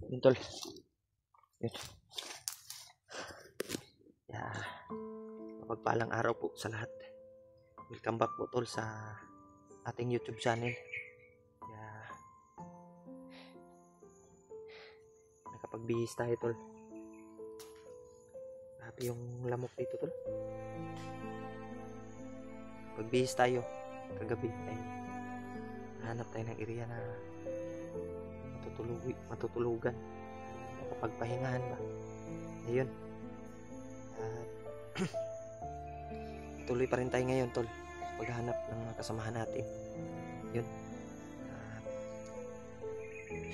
Yun tol. Yun. Yeah. Mapagpalang araw po sa lahat. Welcome back po tol sa ating YouTube channel. Yeah. Nakapagbihis tayo tol. Grabe yung lamok dito tol. Pagbihis tayo kagabi ay hanap tayo ng area na matutulugan, makapagpahingahan ba. Ayun. Tuloy pa rin tayo ngayon tol paghahanap ng mga kasamahan natin. Yun.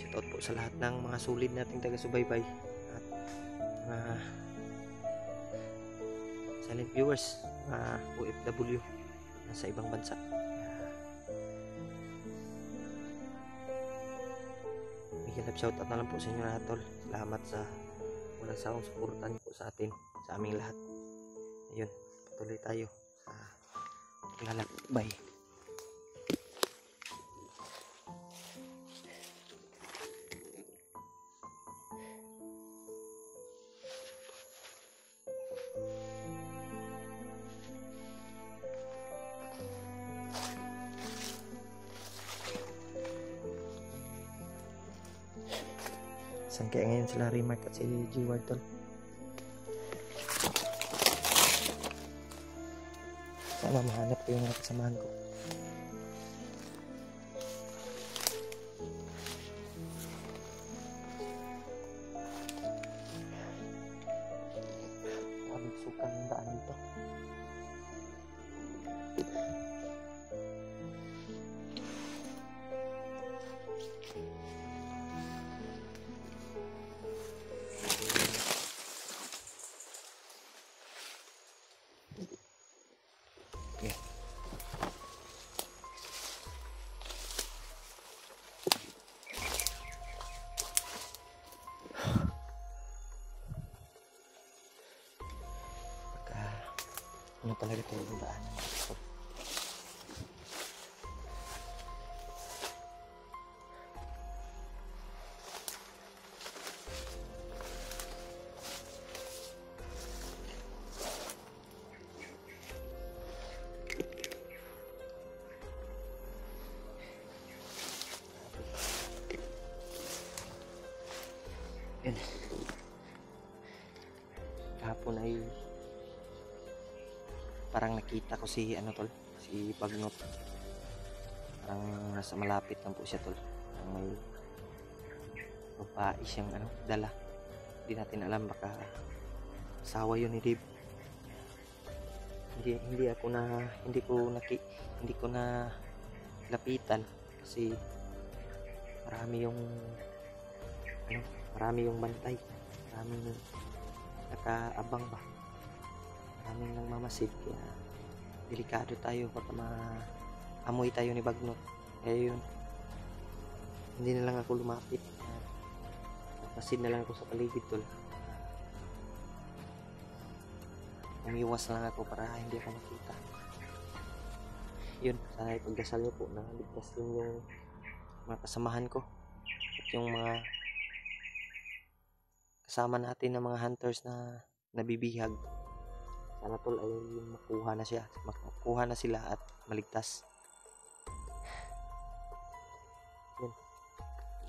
Shoutout po sa lahat ng mga solid nating taga-subaybay at mga silent viewers, mga OFW nasa ibang bansa. Bigyan shoutout na lang po sa inyo lahat tol. Salamat sa walang sawang suportan po sa atin, sa aming lahat. Ayun, patuloy tayo sa paglalakbay. Saan kaya ngayon sila Remark at si G-Ward tol? Sana mahanap ko yung mga kasamahan ko. Maraming sukan ng daan dito. Okay. Ano talaga ito yung daan? Yan. Kahapon ay parang nakita ko si ano tol, si Bagnot. Parang nasa malapit lang po siya tol. Parang may babae siyang ano, dala. Hindi natin alam, baka asawa yun ni Dave. Hindi ko na lapitan kasi marami yung bantay, maraming nakaabang ba, maraming nagmamasid, kaya delikado tayo baka maamoy tayo ni Bagnot. Kaya yun, hindi na lang ako lumapit, nagmasid na lang ako sa paligid tol. Umiwas lang ako para hindi ako makita. Yun, sana ipagdasal niyo po na ligtas din yung mga kasamahan ko at yung mga kasama natin ng mga hunters na nabibihag. Sana tol ay makuha na sila at maligtas. Yun,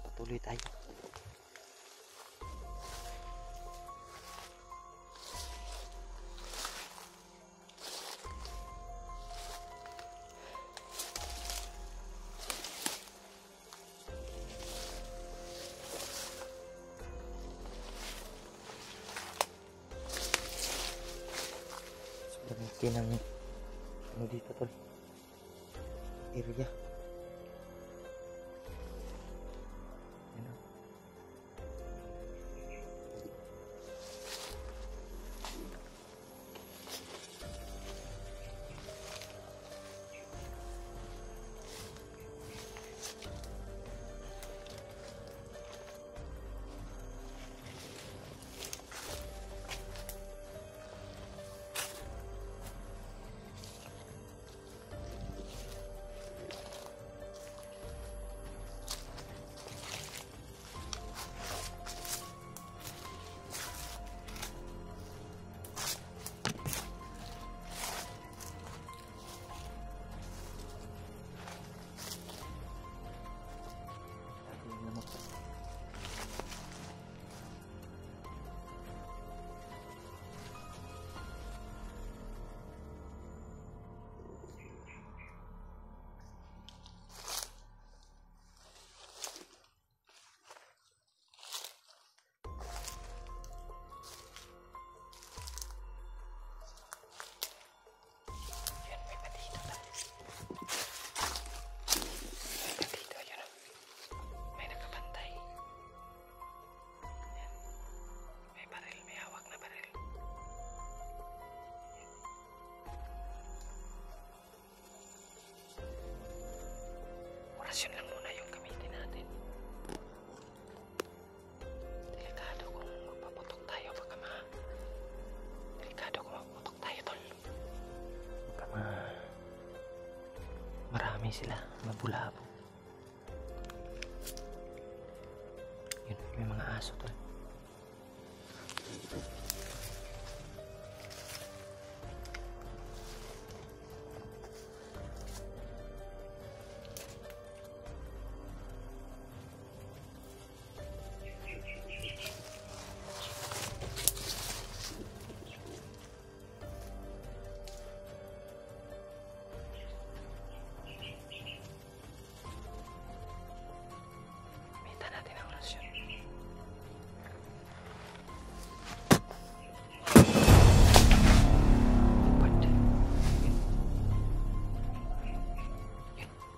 patuloy tayo. Laki ng ano dito tol, area. Yan. sila, mabulabo. Yun, may mga aso tol.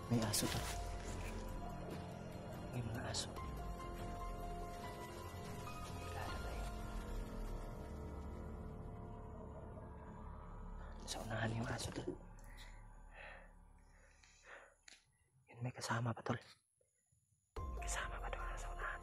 May aso to. May mga aso. Kilala tayo. Sa unahan yung aso to. Yun, may kasama pa tol. Kasama pa doon sa unahan.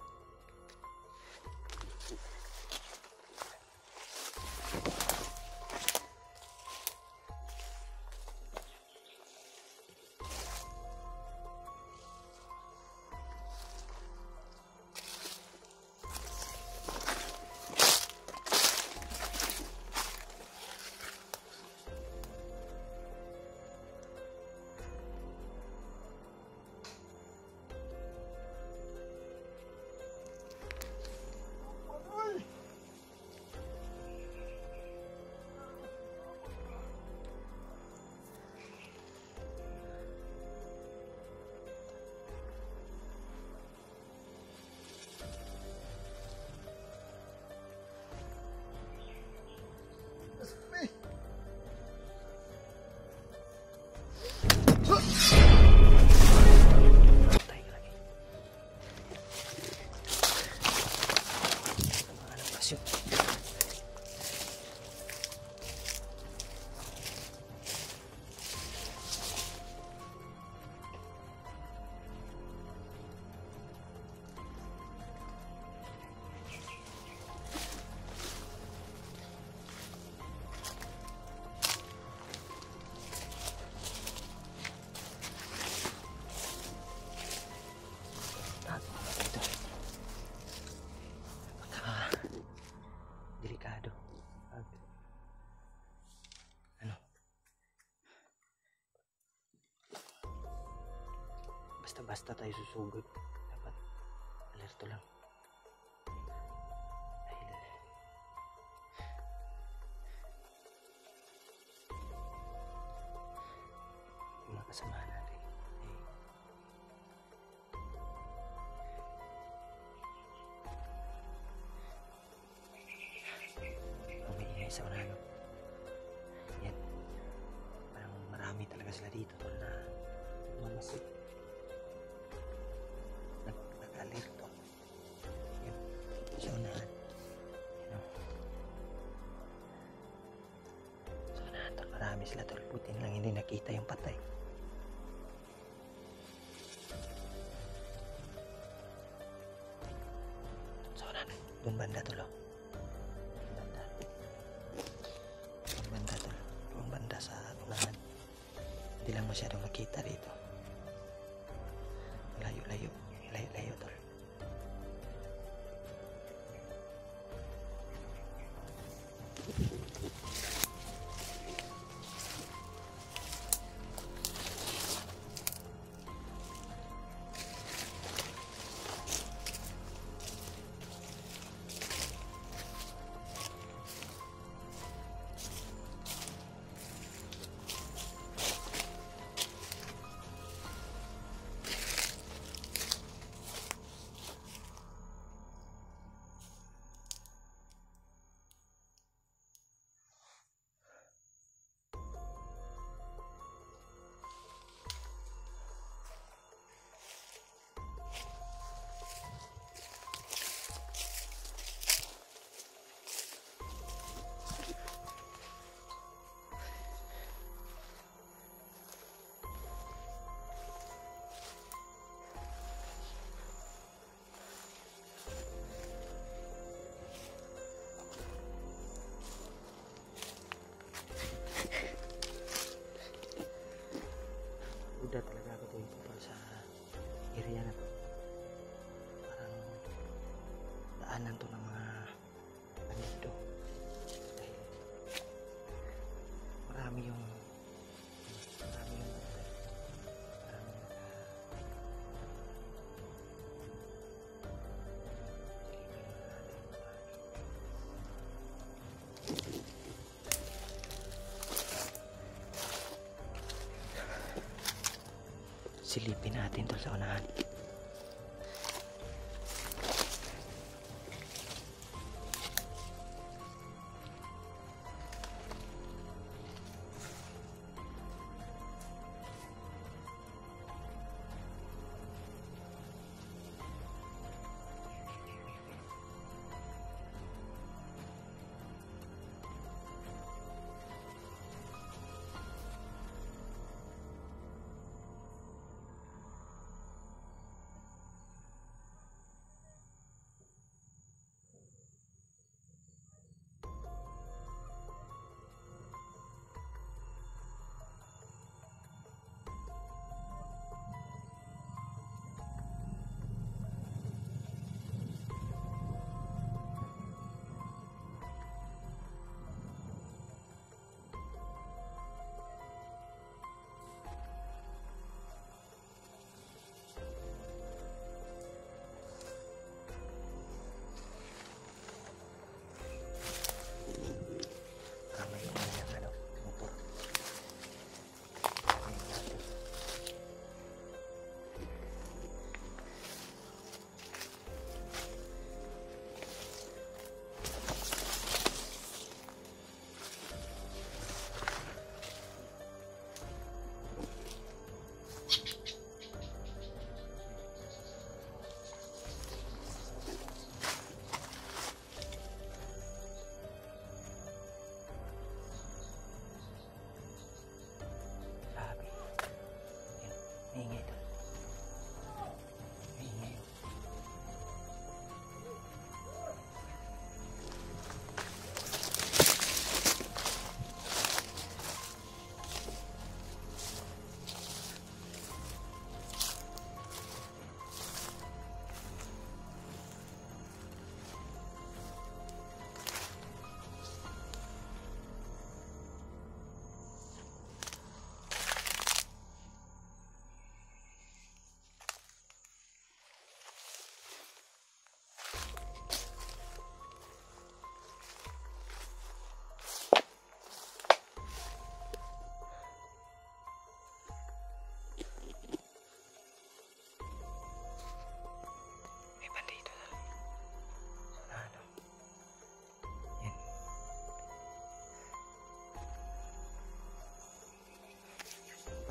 Basta tayo susugod, dapat alerto lang. Dahil yung mga kasamahan natin umiingay sa unahan. Yan, parang marami talaga sila dito tol na mamasik. Nag-alerto. Yun. Sa unahan. Sa unahan tol, marami sila tol. Putin lang hindi nakita yung patay. Sa unahan. Doon banda tol. Doon banda tol. Doon banda sa unahan. Hindi lang masyadong makita dito. Layo-layo. Layo-layo tol. daanan to ng mga bandido. Dahil marami yung silipin natin to sa unahan.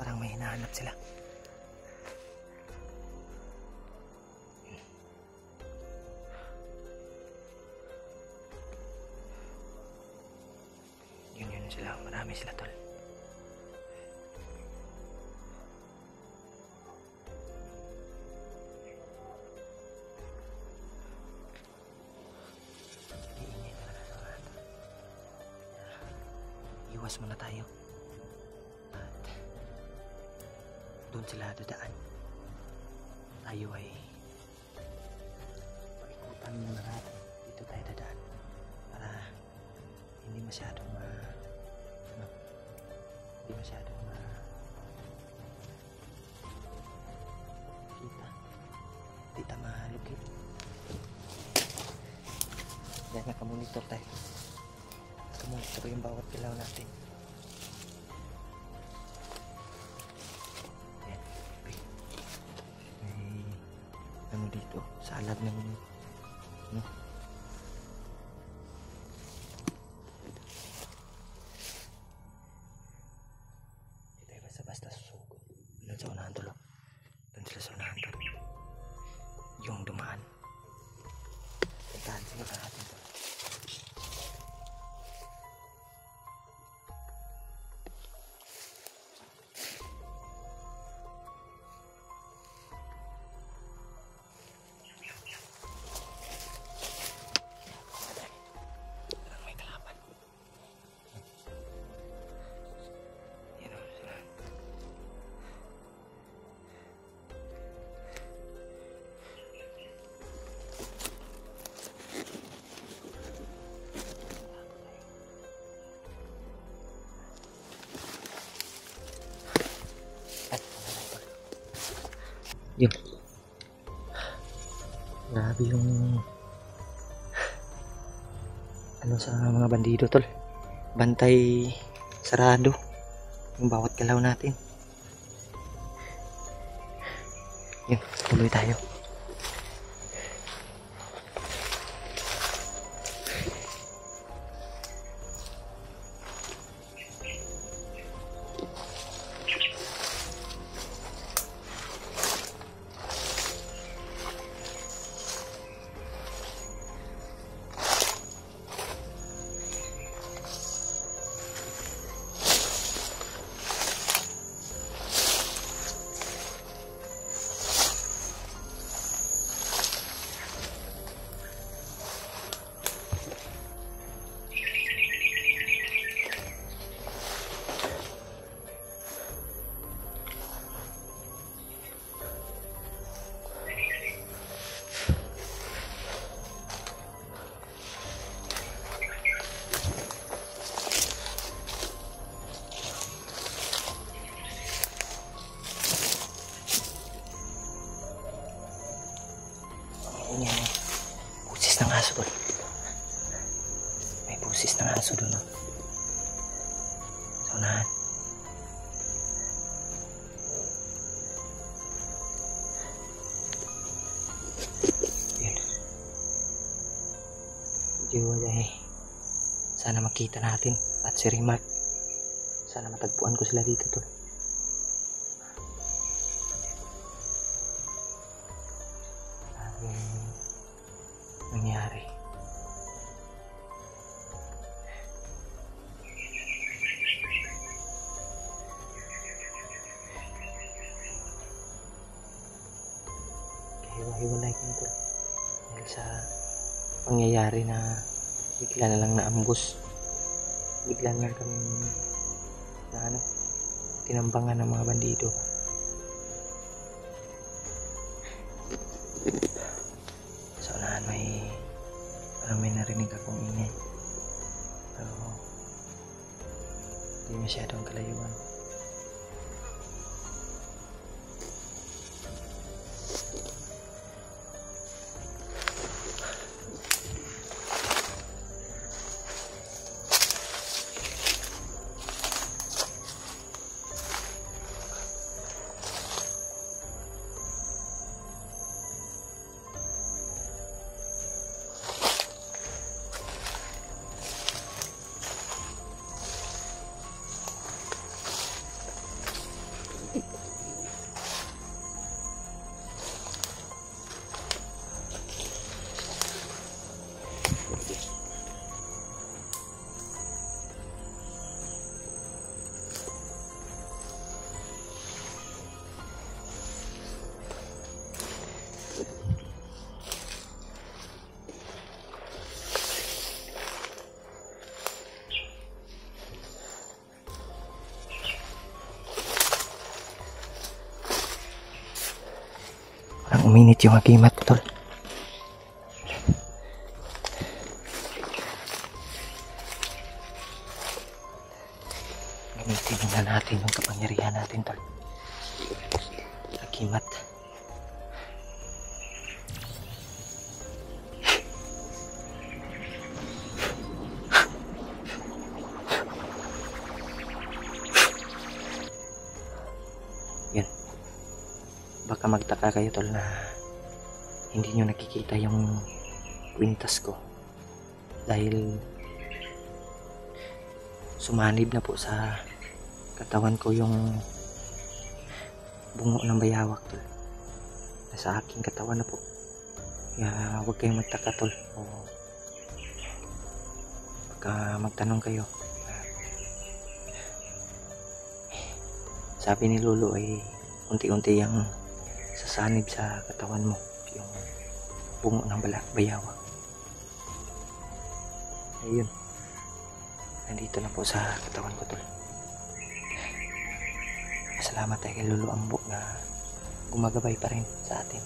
Parang may hinahanap sila. Yun sila. Marami sila, tol. Iingay talaga sa mga ito. Iwas muna tayo. Doon sila dadaan. Tayo ay paikutan muna natin. Dito tayo dadaan para hindi masyadong kita malukit. Dahil nakamonitor tayo. Nakamonitor yung bawat kilaw natin. Dito sa alab ng no? Hindi tayo basta-basta susugod. Doon sa unahan tulo. Doon sila sa unahan tulo. Yung dumaan. Puntahan sila ka natin tulo. Yun. Grabe yung ano sa mga bandido tol. Bantay sarado yung bawat galaw natin. Yun, tuloy tayo. Pusis ng aso doon. May pusis ng aso doon. So unahan. Yun. Diwalay. Sana makita natin at si Rimark. Sana matagpuan ko sila dito tol. Nangyari. Kahiwa-hiwalay ko nito dahil sa pangyayari na bigla na lang naambus, bigla na lang kami na tinambangan ng mga bandido. Sa unahan may narinig akong ingay, pero hindi masyadong kalayuan. Parang uminit yung agimat ko tol. Gamitin na natin yung kapangyarihan natin tol. Agimat. Yan. Baka magtaka kayo tol na hindi nyo nakikita yung kwintas ko dahil sumanib na po sa katawan ko yung bungo ng bayawak tol. Nasa aking katawan na po, kaya huwag kayong magtaka tol o baka magtanong kayo. Sabi ni Lolo ay unti-unti yung sasanib sa katawan mo yung bungo ng bayawak. Ayun, nandito na po sa katawan ko tol. Salamat tayo kay Lolo Ambo na gumagabay pa rin sa atin.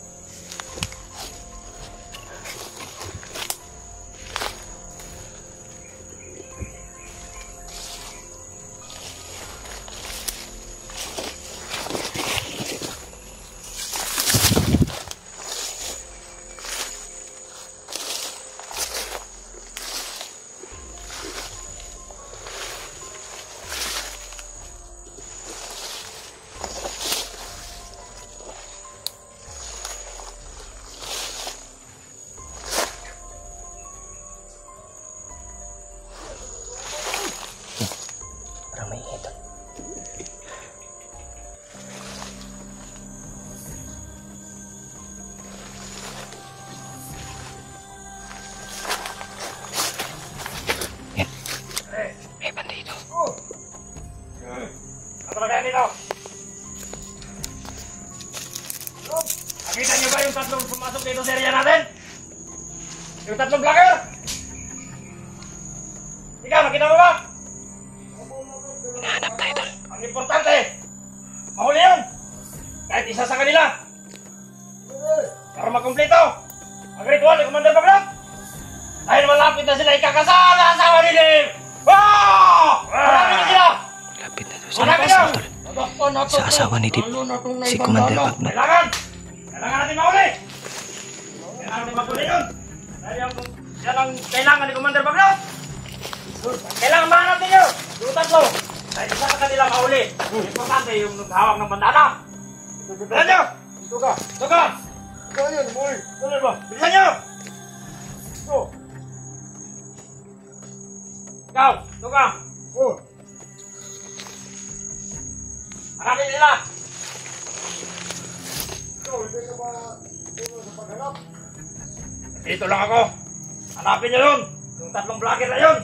Yung tatlong vlogger! Ikaw, nakita mo ba? Hanap tayo, tol. Ang importante, mahuli yun! Kahit isa sa kanila! Para makumpleto ang ritual ni Commander Bagnot! Dahil malapit na sila ikakasal na asawa ni Liv! Malapit na sila! Lapit na to sa kasal, tol. Sa asawa ni Dip, si Commander Bagnot. Kailangan natin mahuli! Kailangan natin mahuli yun! Dahil yan ang kailangan ni Commander Bagnot! Kailangan ba natin yun? Yung tatlo! Dahil isa sa kanila mahuli. Importante yung naghawak ng bandana. Bilisan nyo! Tuka! Tuka! Tuka yun, boy! Tuloy ba? Bilisan nyo! Ito! Ikaw! Tuka! Hanapin nila! Dito lang ako! Hanapin nyo yun! Yung tatlong vlogger na yun!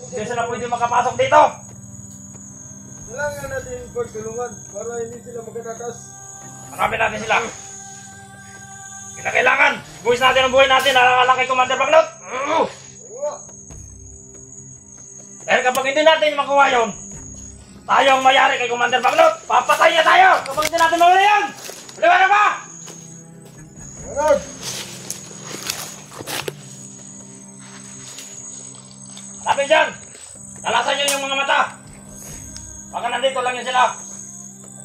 Hindi sila pwede makapasok dito! Kailangan natin pagtulungan para hindi sila magkatakas. Hanapin natin sila! Kailangan! Buwis natin ang buhay natin! Alang kay Commander Bagnot! Dahil kapag hindi natin makuha yun, tayo ang mayari kay Commander Bagnot! Papatay niya tayo! Kapag hindi natin mawala yan! Liwanag ba? Liwanag! Hanapin dyan! Nalasan nyo yung mga mata! Baka nandito lang yun sila!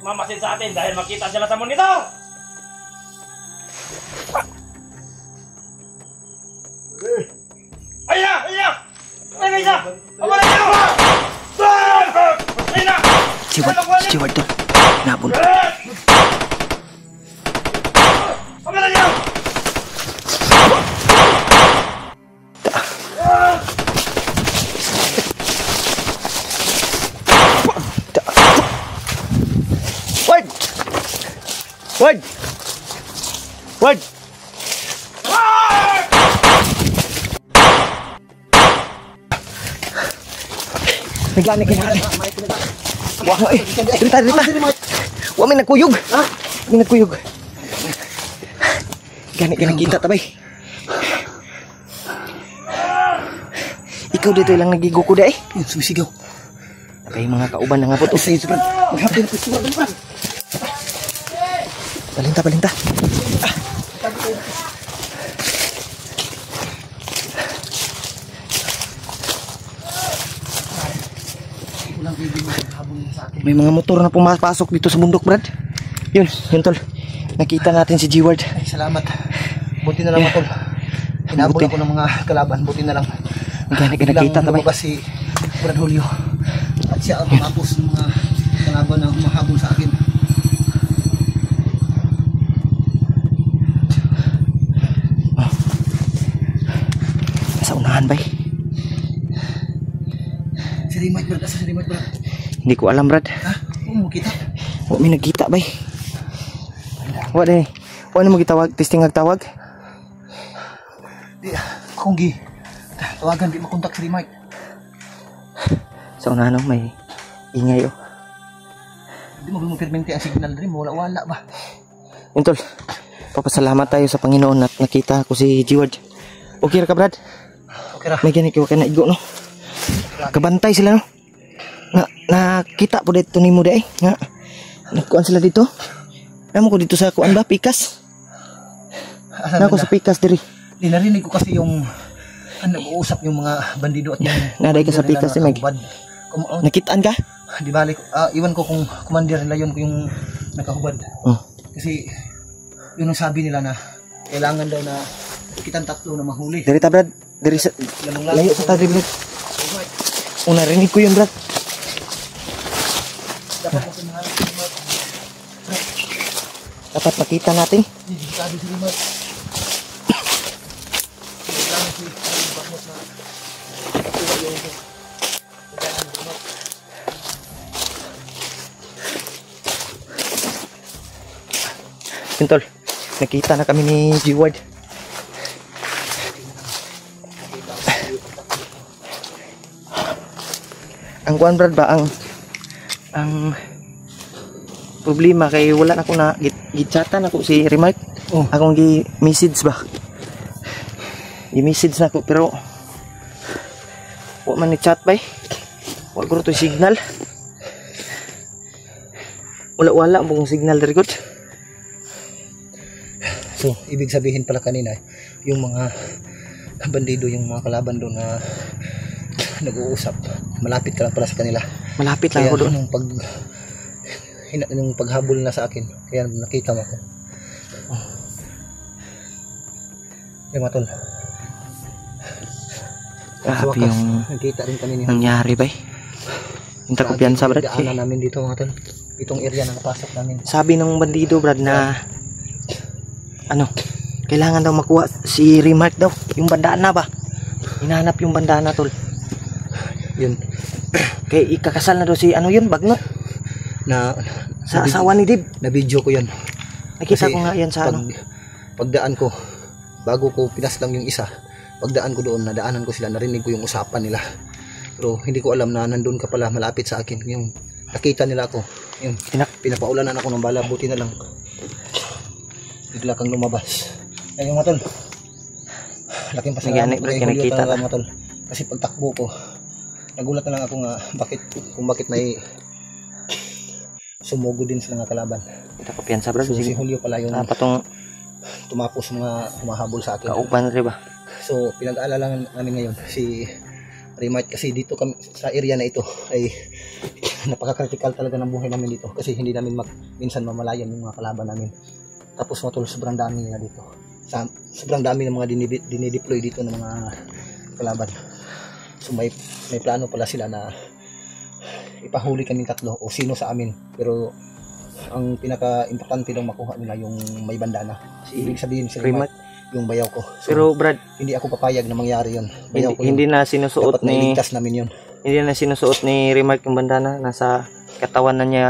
Nagmamasid sa atin dahil makita sila sa monitor! Ayun na! Ayun na! Ayun na isa! Awala nyo! Ayun na! Si Ward, tol. Nabon. Awala nyo! Ward! Ward! Ward! Nagani ka na. Wah, dito. Wa may nagkuyog. Ha? May nagkuyog. Gani ka nakita tabay. Ikaw dito lang nagiguko da eh. Sumisigaw. Tabay mga kauban na nga po to. Maghapin ko siya. Balinta. May mga motor na pumapasok dito sa bundok, Brad. Yun tol. Nakita natin si G-Ward. Ay, salamat. Buti na lang, tol. Hinabol ako ng mga kalaban. Buti na lang. Gani ka nakita tabay. Lumabas si Brad Julio. At siya ang tumapos ng mga kalaban na humahabol sa akin. Sa unahan, bay. Si Rimite, Brad. Asa si Rimite, Brad? Hindi ko alam, Brad. Ha? Huwag mo kita. Huwag may nagkita, bay. Huwag na mo gitawag. Testing nagtawag. Di, kung tawagan, di makontak si Rimite. Sa unahan, may ingay, oh. Hindi mo permente ang signal rin. Wala ba? Yun, tol. Papasalamat tayo sa Panginoon at nakita ko si G-Ward. Okay ra ka, Brad? Okay ra. May ganit ka na igo, no? Kabantay sila, no? Nakita po dito ni mo day. Nga. Nagkuan sila dito. Alam ko dito sa kuan ba? Pikas. Nako sa Pikas diri. Narinig ko kasi yung nag-uusap yung mga bandido at yung naday ka sa Pikas si Meg. Nakitaan ka? Di balik. Iwan ko kung commander nila yun yung nakahubad. Kasi yun ang sabi nila na kailangan daw na kitang tatlo na mahuli. Dari ta, Brad. Dari sa layo sa ta, Brad. Una rinig ko yun, Brad. Dapat makita natin. Tol, nakita na kami ni G-Ward. Ang kuan, Brad, ba ang problema kay wala na ko na gitchatan ako si Remark. Akong gi-message ba. i-message na ko pero wa man ni chat bay. Wa ko to signal. Wala mong signal dari gud. So, ibig sabihin pala kanina, yung mga bandido, yung mga kalaban doon na nag-uusap, malapit ka lang pala sa kanila. Malapit lang Kaya ako doon. Nung paghabol na sa akin, kaya nakita mo ako. Kaya matol. Grabe yung nakita rin kanina. nangyari bay. Hinta ko piyansa brad. Daanan namin dito mga tol. Itong area na napasok namin. Sabi ng bandido brad na ano, kailangan daw makuha si Remark daw, yung bandana ba? Hinahanap yung bandana tol. Yun. Kaya ikakasal na daw si ano yun, Bagnot. Na Sa asawa ni Dib. na video ko yun. Nakita Kasi ko nga yan sa ano. Pagdaan ko, bago ko pinaslang yung isa, pagdaan ko doon, nadaanan ko sila, narinig ko yung usapan nila. Pero hindi ko alam na nandun ka pala malapit sa akin. Yung nakita nila ako, yung pinapaulanan ako ng bala, buti na lang. Bigla kang lumabas. Ayun mga tol. Laking pasalamat ko kay Julio talaga mga tol. Kasi pagtakbo ko, nagulat na lang ako nga kung bakit may sumugo din sa mga kalaban. Kita ko piyansa brad. So, si Julio pala yung patong tumapos mga humahabol sa akin. kauban rin ba? So pinag-aalala namin ngayon si Remark kasi dito kami sa area na ito ay napaka-critical talaga ng buhay namin dito kasi hindi namin minsan mamalayan yung mga kalaban namin. Tapos matulog sobrang dami nila dito. Sobrang dami ng mga dinideploy dito ng mga kalaban. So may plano pala sila na ipahuli kaming tatlo o sino sa amin. Pero ang pinaka-importante daw makuha nila yung may bandana. Ibig sabihin si Remark, yung bayaw ko. So, Pero Brad, hindi ako papayag na mangyari yun. Bayaw ko hindi yun. na sinusuot Dapat ni nailigtas namin yun. hindi na sinusuot ni Remark yung bandana, nasa katawan na niya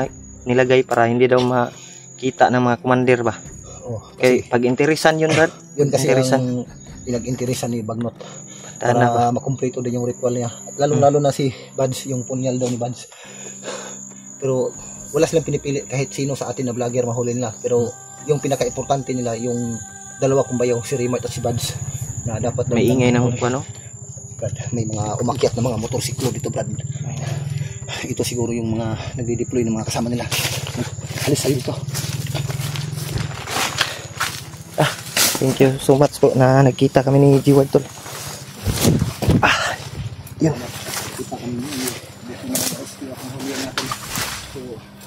nilagay para hindi daw makita ng mga commander ba. Oh, Kaya pag interesan yun Brad, yun kasi interesan. ang pinag-interesan ni Bagnot Bandana ba? para makumpleto din yung ritual niya. Lalo na si Buds, yung punyal daw ni Buds. Pero wala silang pinipili kahit sino sa atin na vlogger mahuli nila. Pero yung pinaka-importante nila yung dalawa kong bayaw, si Remark at si Buds, na dapat May ingay ng ano? Brad, may mga umakyat na mga motorsiklo dito Brad. Ito siguro yung mga nagde-deploy ng mga kasama nila. Alis tayo dito. Thank you so much po na nagkita kami ni G-Ward tol. Yun. Kita kami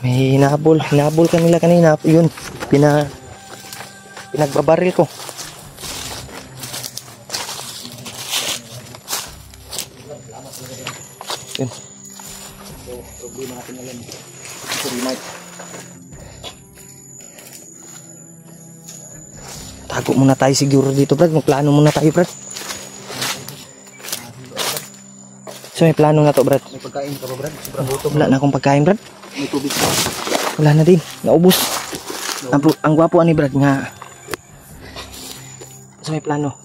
May hinabol ka nila kanina. Yun, pinagbabaril ko. Yun. So, problema natin ngayon. Si Remark. Tago muna tayo siguro dito Brad. Magplano muna tayo Brad. So may plano na to Brad. May pagkain ka ba Brad? Sobrang gutom. Wala na akong pagkain Brad. May tubig ka. Wala na din. Naubos. Ang gwapo ni Brad nga. So may plano.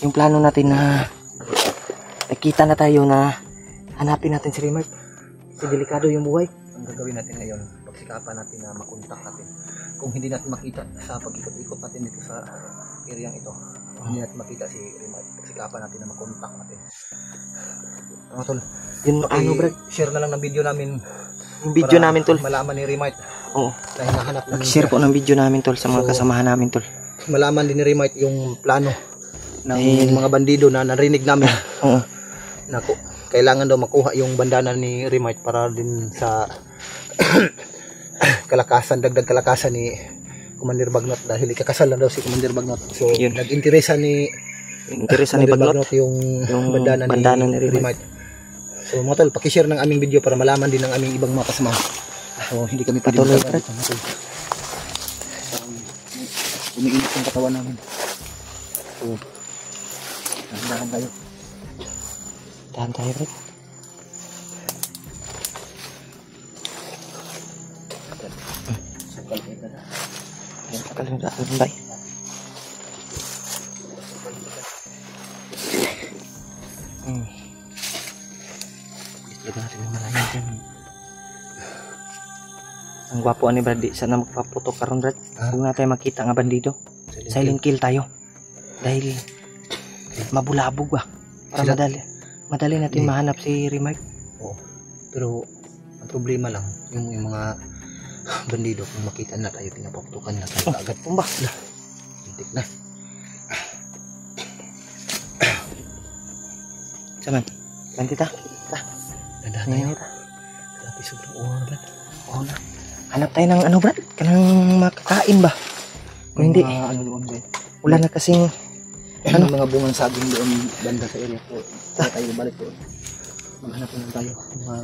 Yung plano natin na nakita na tayo na hanapin natin si Remark. Kasi delikado yung buhay. Ang gagawin natin ngayon, pagsikapan natin na makontak natin. Kung hindi natin makita sa pag-ikot-ikot natin dito sa area ito, hindi natin makita si Remark, pagsikapan natin na makontak natin. Mga tol, Yun ano Brad. share na lang ng video namin. Yung video para namin tol. malaman ni Remark Oo. na hinahanap namin Share po ng video namin tol sa mga So, kasamahan namin tol. malaman din ni Remark yung plano ng Dahil- mga bandido na narinig namin Oo. na kailangan daw makuha yung bandana ni Remark para din sa dagdag kalakasan ni Commander Bagnot dahil ikakasal na daw si Commander Bagnot. So Yun. nag-interesa ni Interesan ni Bagnot yung bandana bandana ni ni Remark. Remark. So mga tol, paki-share ng aming video para malaman din ng aming ibang mga kasama. So hindi kami pwede Patuloy, magtagal dito, mga tol. Umiinit yung katawan namin. So dahan tayo. Tahan tayo Brad. Sakal yung daan bay. Gusto natin malayan dyan. Ang gwapo ni Brad, di sana magpaputok karon Brad. Huwag na tayo makita nga bandido. Silent kill tayo. Dahil mabulabog ba? Para Sila- madali natin Hindi. mahanap si Remark. Oo. Pero ang problema lang, yung mga bandido, kung makita na tayo, pinapaputukan na tayo agad. Tumba. Hintik na. Saman. Bantita. Ganda Ngayon tayo. ita. Grabe, sobrang uwang, Brad. Oo na. Hanap tayo ng ano, Brad? Kanang makakain ba? Kung hindi, Mga ano doon, Brad. wala na kasing Ano? Mga bungang saging doon banda sa area po. Kaya tayo balik doon. Maghanap naman tayo. Mga